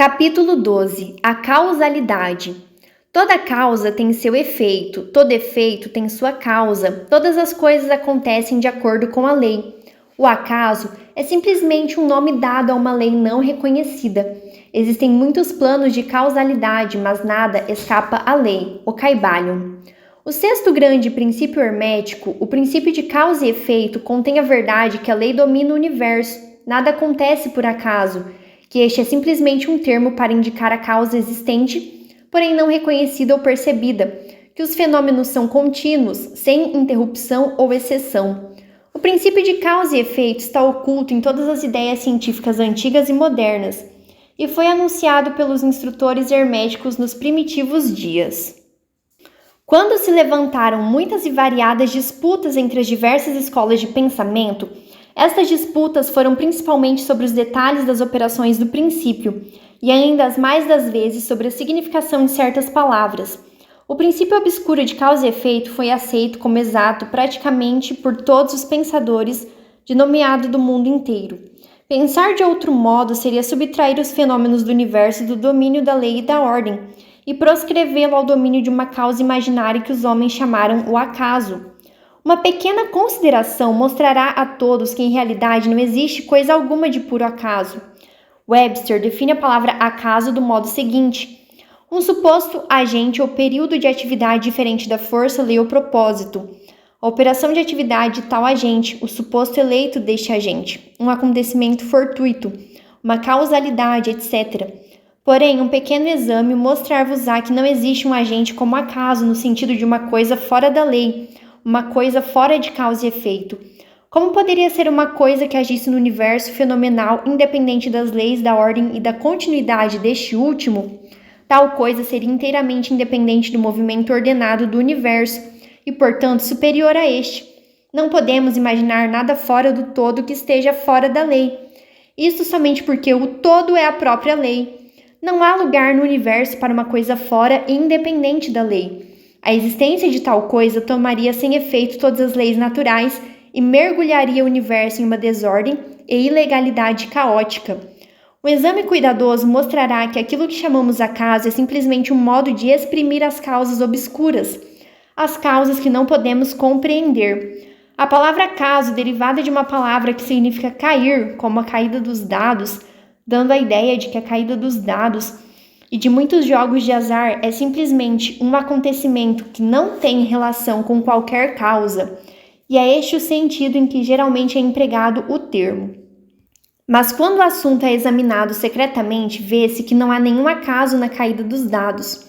Capítulo 12. A causalidade. Toda causa tem seu efeito, todo efeito tem sua causa, todas as coisas acontecem de acordo com a lei. O acaso é simplesmente um nome dado a uma lei não reconhecida. Existem muitos planos de causalidade, mas nada escapa à lei, o Kybalion. O sexto grande princípio hermético, o princípio de causa e efeito, contém a verdade que a lei domina o universo, nada acontece por acaso, que este é simplesmente um termo para indicar a causa existente, porém não reconhecida ou percebida, que os fenômenos são contínuos, sem interrupção ou exceção. O princípio de causa e efeito está oculto em todas as ideias científicas antigas e modernas, e foi anunciado pelos instrutores herméticos nos primitivos dias. Quando se levantaram muitas e variadas disputas entre as diversas escolas de pensamento, estas disputas foram principalmente sobre os detalhes das operações do princípio, e ainda as mais das vezes sobre a significação de certas palavras. O princípio obscuro de causa e efeito foi aceito como exato praticamente por todos os pensadores denominado do mundo inteiro. Pensar de outro modo seria subtrair os fenômenos do universo do domínio da lei e da ordem, e proscrevê-lo ao domínio de uma causa imaginária que os homens chamaram o acaso. Uma pequena consideração mostrará a todos que em realidade não existe coisa alguma de puro acaso. Webster define a palavra acaso do modo seguinte: um suposto agente ou período de atividade diferente da força, lei ou propósito. A operação de atividade de tal agente, o suposto eleito deste agente, um acontecimento fortuito, uma causalidade, etc. Porém, um pequeno exame mostrar-vos-á que não existe um agente como acaso no sentido de uma coisa fora da lei, uma coisa fora de causa e efeito. Como poderia ser uma coisa que agisse no universo fenomenal independente das leis, da ordem e da continuidade deste último? Tal coisa seria inteiramente independente do movimento ordenado do universo e, portanto, superior a este. Não podemos imaginar nada fora do todo que esteja fora da lei. Isto somente porque o todo é a própria lei. Não há lugar no universo para uma coisa fora e independente da lei. A existência de tal coisa tomaria sem efeito todas as leis naturais e mergulharia o universo em uma desordem e ilegalidade caótica. Um exame cuidadoso mostrará que aquilo que chamamos acaso é simplesmente um modo de exprimir as causas obscuras, as causas que não podemos compreender. A palavra acaso, derivada de uma palavra que significa cair, como a caída dos dados, dando a ideia de que a caída dos dados e de muitos jogos de azar é simplesmente um acontecimento que não tem relação com qualquer causa, e é este o sentido em que geralmente é empregado o termo. Mas quando o assunto é examinado secretamente, vê-se que não há nenhum acaso na caída dos dados.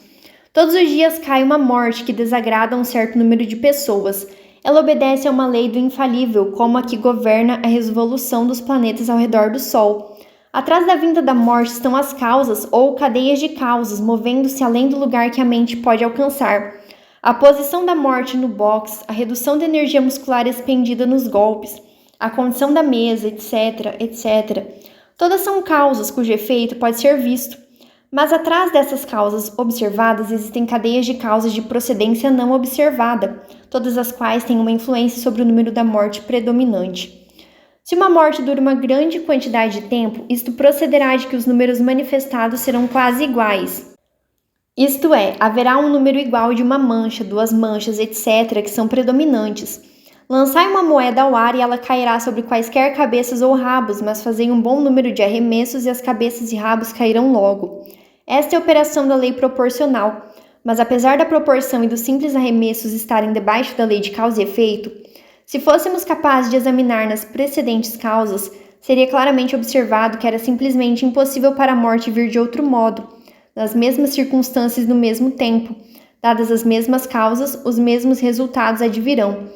Todos os dias cai uma morte que desagrada a um certo número de pessoas. Ela obedece a uma lei do infalível, como a que governa a revolução dos planetas ao redor do Sol. Atrás da vinda da morte estão as causas ou cadeias de causas, movendo-se além do lugar que a mente pode alcançar. A posição da morte no box, a redução da energia muscular expendida nos golpes, a condição da mesa, etc., etc. Todas são causas cujo efeito pode ser visto. Mas atrás dessas causas observadas existem cadeias de causas de procedência não observada, todas as quais têm uma influência sobre o número da morte predominante. Se uma morte dura uma grande quantidade de tempo, isto procederá de que os números manifestados serão quase iguais. Isto é, haverá um número igual de uma mancha, duas manchas, etc., que são predominantes. Lançai uma moeda ao ar e ela cairá sobre quaisquer cabeças ou rabos, mas fazei um bom número de arremessos e as cabeças e rabos cairão logo. Esta é a operação da lei proporcional, mas apesar da proporção e dos simples arremessos estarem debaixo da lei de causa e efeito, se fôssemos capazes de examinar nas precedentes causas, seria claramente observado que era simplesmente impossível para a morte vir de outro modo, nas mesmas circunstâncias e no mesmo tempo. Dadas as mesmas causas, os mesmos resultados advirão.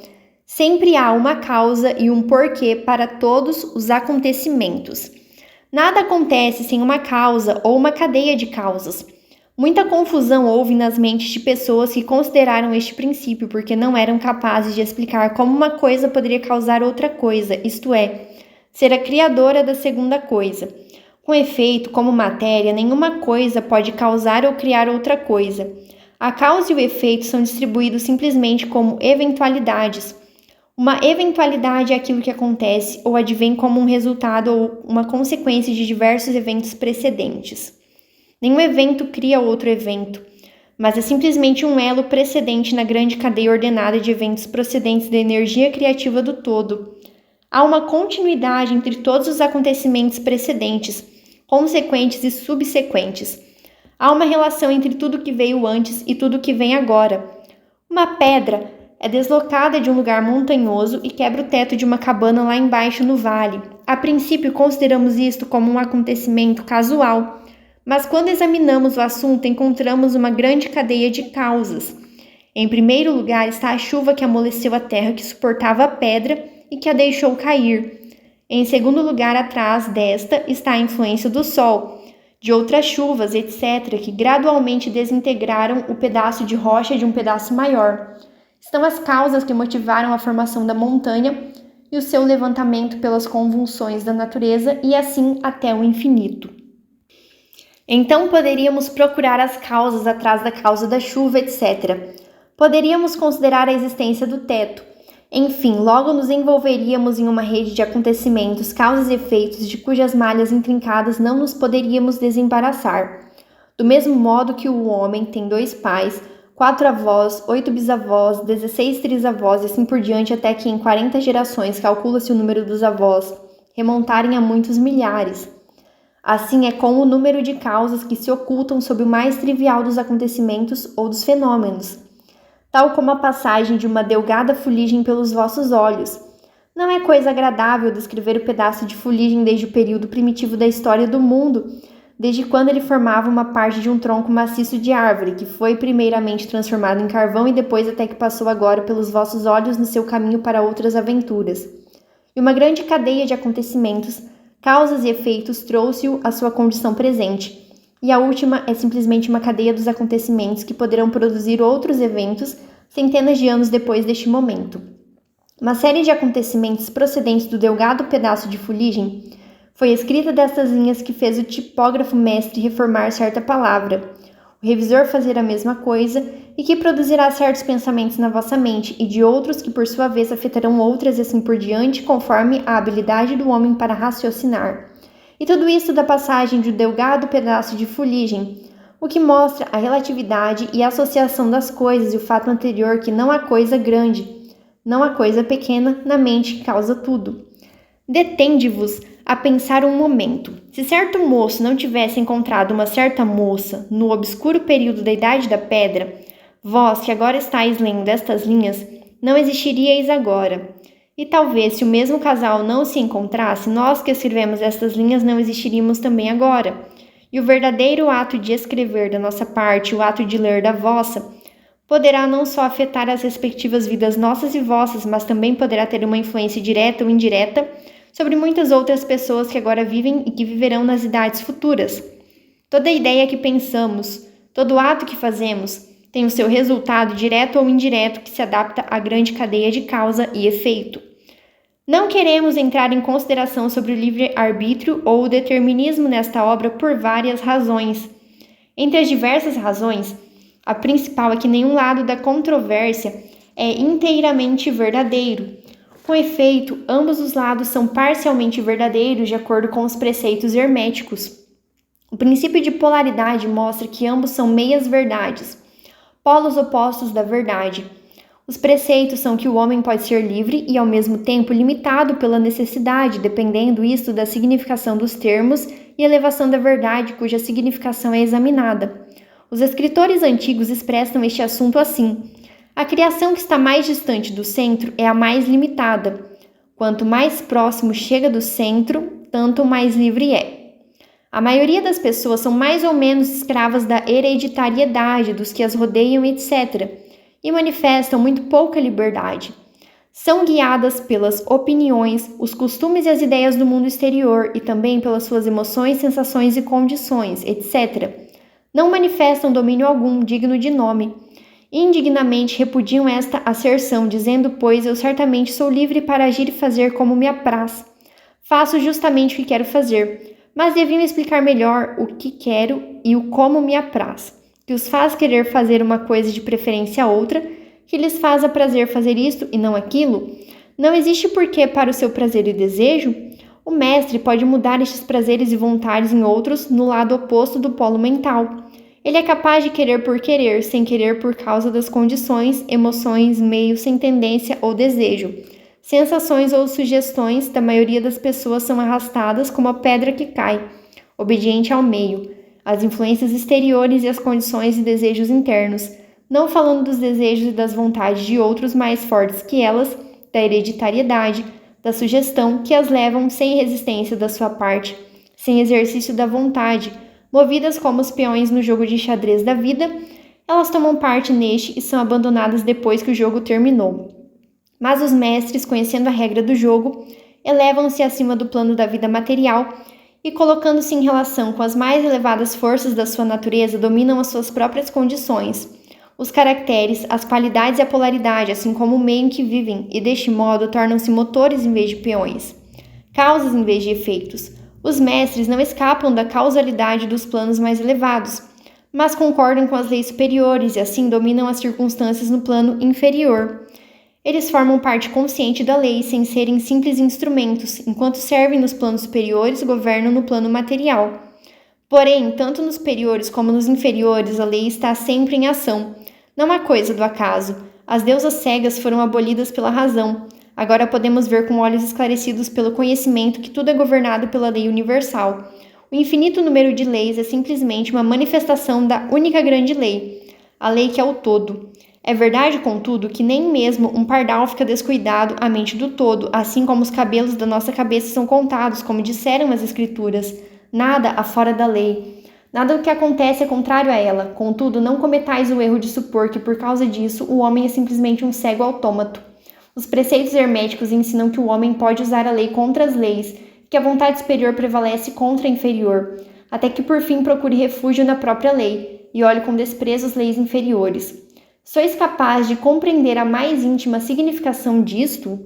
Sempre há uma causa e um porquê para todos os acontecimentos. Nada acontece sem uma causa ou uma cadeia de causas. Muita confusão houve nas mentes de pessoas que consideraram este princípio porque não eram capazes de explicar como uma coisa poderia causar outra coisa, isto é, ser a criadora da segunda coisa. Com efeito, como matéria, nenhuma coisa pode causar ou criar outra coisa. A causa e o efeito são distribuídos simplesmente como eventualidades. Uma eventualidade é aquilo que acontece ou advém como um resultado ou uma consequência de diversos eventos precedentes. Nenhum evento cria outro evento, mas é simplesmente um elo precedente na grande cadeia ordenada de eventos procedentes da energia criativa do todo. Há uma continuidade entre todos os acontecimentos precedentes, consequentes e subsequentes. Há uma relação entre tudo que veio antes e tudo que vem agora. Uma pedra é deslocada de um lugar montanhoso e quebra o teto de uma cabana lá embaixo no vale. A princípio, consideramos isto como um acontecimento casual, mas quando examinamos o assunto, encontramos uma grande cadeia de causas. Em primeiro lugar está a chuva que amoleceu a terra que suportava a pedra e que a deixou cair. Em segundo lugar, atrás desta está a influência do sol, de outras chuvas, etc., que gradualmente desintegraram o pedaço de rocha de um pedaço maior. Estão as causas que motivaram a formação da montanha e o seu levantamento pelas convulsões da natureza e assim até o infinito. Então poderíamos procurar as causas atrás da causa da chuva, etc. Poderíamos considerar a existência do teto. Enfim, logo nos envolveríamos em uma rede de acontecimentos, causas e efeitos de cujas malhas intrincadas não nos poderíamos desembaraçar. Do mesmo modo que o homem tem 2 pais, 4 avós, 8 bisavós, 16 trisavós e assim por diante, até que em 40 gerações calcula-se o número dos avós remontarem a muitos milhares. Assim é com o número de causas que se ocultam sob o mais trivial dos acontecimentos ou dos fenômenos. Tal como a passagem de uma delgada fuligem pelos vossos olhos. Não é coisa agradável descrever o pedaço de fuligem desde o período primitivo da história do mundo, desde quando ele formava uma parte de um tronco maciço de árvore, que foi primeiramente transformado em carvão e depois até que passou agora pelos vossos olhos no seu caminho para outras aventuras. E uma grande cadeia de acontecimentos, causas e efeitos trouxe-o à sua condição presente. E a última é simplesmente uma cadeia dos acontecimentos que poderão produzir outros eventos centenas de anos depois deste momento. Uma série de acontecimentos procedentes do delgado pedaço de fuligem foi escrita destas linhas que fez o tipógrafo mestre reformar certa palavra, o revisor fazer a mesma coisa e que produzirá certos pensamentos na vossa mente e de outros que por sua vez afetarão outras e assim por diante conforme a habilidade do homem para raciocinar. E tudo isso da passagem de um delgado pedaço de fuligem, o que mostra a relatividade e a associação das coisas e o fato anterior que não há coisa grande, não há coisa pequena na mente que causa tudo. Detende-vos a pensar um momento. Se certo moço não tivesse encontrado uma certa moça no obscuro período da Idade da Pedra, vós que agora estáis lendo estas linhas, não existiríeis agora. E talvez, se o mesmo casal não se encontrasse, nós que escrevemos estas linhas não existiríamos também agora. E o verdadeiro ato de escrever da nossa parte, o ato de ler da vossa, poderá não só afetar as respectivas vidas nossas e vossas, mas também poderá ter uma influência direta ou indireta sobre muitas outras pessoas que agora vivem e que viverão nas idades futuras. Toda ideia que pensamos, todo ato que fazemos, tem o seu resultado direto ou indireto que se adapta à grande cadeia de causa e efeito. Não queremos entrar em consideração sobre o livre-arbítrio ou o determinismo nesta obra por várias razões. Entre as diversas razões, a principal é que nenhum lado da controvérsia é inteiramente verdadeiro. Com efeito, ambos os lados são parcialmente verdadeiros de acordo com os preceitos herméticos. O princípio de polaridade mostra que ambos são meias-verdades, polos opostos da verdade. Os preceitos são que o homem pode ser livre e, ao mesmo tempo, limitado pela necessidade, dependendo isto da significação dos termos e elevação da verdade, cuja significação é examinada. Os escritores antigos expressam este assunto assim: a criação que está mais distante do centro é a mais limitada. Quanto mais próximo chega do centro, tanto mais livre é. A maioria das pessoas são mais ou menos escravas da hereditariedade dos que as rodeiam, etc., e manifestam muito pouca liberdade. São guiadas pelas opiniões, os costumes e as ideias do mundo exterior e também pelas suas emoções, sensações e condições, etc. Não manifestam domínio algum digno de nome. Indignamente repudiam esta asserção, dizendo, pois, eu certamente sou livre para agir e fazer como me apraz. Faço justamente o que quero fazer, mas deviam explicar melhor o que quero e o como me apraz, que os faz querer fazer uma coisa de preferência a outra, que lhes faz a prazer fazer isto e não aquilo. Não existe porquê para o seu prazer e desejo. O mestre pode mudar estes prazeres e vontades em outros no lado oposto do polo mental. Ele é capaz de querer por querer, sem querer por causa das condições, emoções, meios sem tendência ou desejo. Sensações ou sugestões da maioria das pessoas são arrastadas como a pedra que cai, obediente ao meio, às influências exteriores e às condições e desejos internos, não falando dos desejos e das vontades de outros mais fortes que elas, da hereditariedade, da sugestão que as levam sem resistência da sua parte, sem exercício da vontade, movidas como os peões no jogo de xadrez da vida, elas tomam parte neste e são abandonadas depois que o jogo terminou. Mas os mestres, conhecendo a regra do jogo, elevam-se acima do plano da vida material e, colocando-se em relação com as mais elevadas forças da sua natureza, dominam as suas próprias condições, os caracteres, as qualidades e a polaridade, assim como o meio em que vivem, e deste modo tornam-se motores em vez de peões, causas em vez de efeitos. Os mestres não escapam da causalidade dos planos mais elevados, mas concordam com as leis superiores e assim dominam as circunstâncias no plano inferior. Eles formam parte consciente da lei sem serem simples instrumentos, enquanto servem nos planos superiores, governam no plano material. Porém, tanto nos superiores como nos inferiores, a lei está sempre em ação. Não há coisa do acaso. As deusas cegas foram abolidas pela razão. Agora podemos ver com olhos esclarecidos pelo conhecimento que tudo é governado pela lei universal. O infinito número de leis é simplesmente uma manifestação da única grande lei, a lei que é o todo. É verdade, contudo, que nem mesmo um pardal fica descuidado à mente do todo, assim como os cabelos da nossa cabeça são contados, como disseram as Escrituras. Nada afora da lei. Nada do que acontece é contrário a ela. Contudo, não cometais o erro de supor que, por causa disso, o homem é simplesmente um cego autômato. Os preceitos herméticos ensinam que o homem pode usar a lei contra as leis, que a vontade superior prevalece contra a inferior, até que por fim procure refúgio na própria lei e olhe com desprezo as leis inferiores. Sois capaz de compreender a mais íntima significação disto?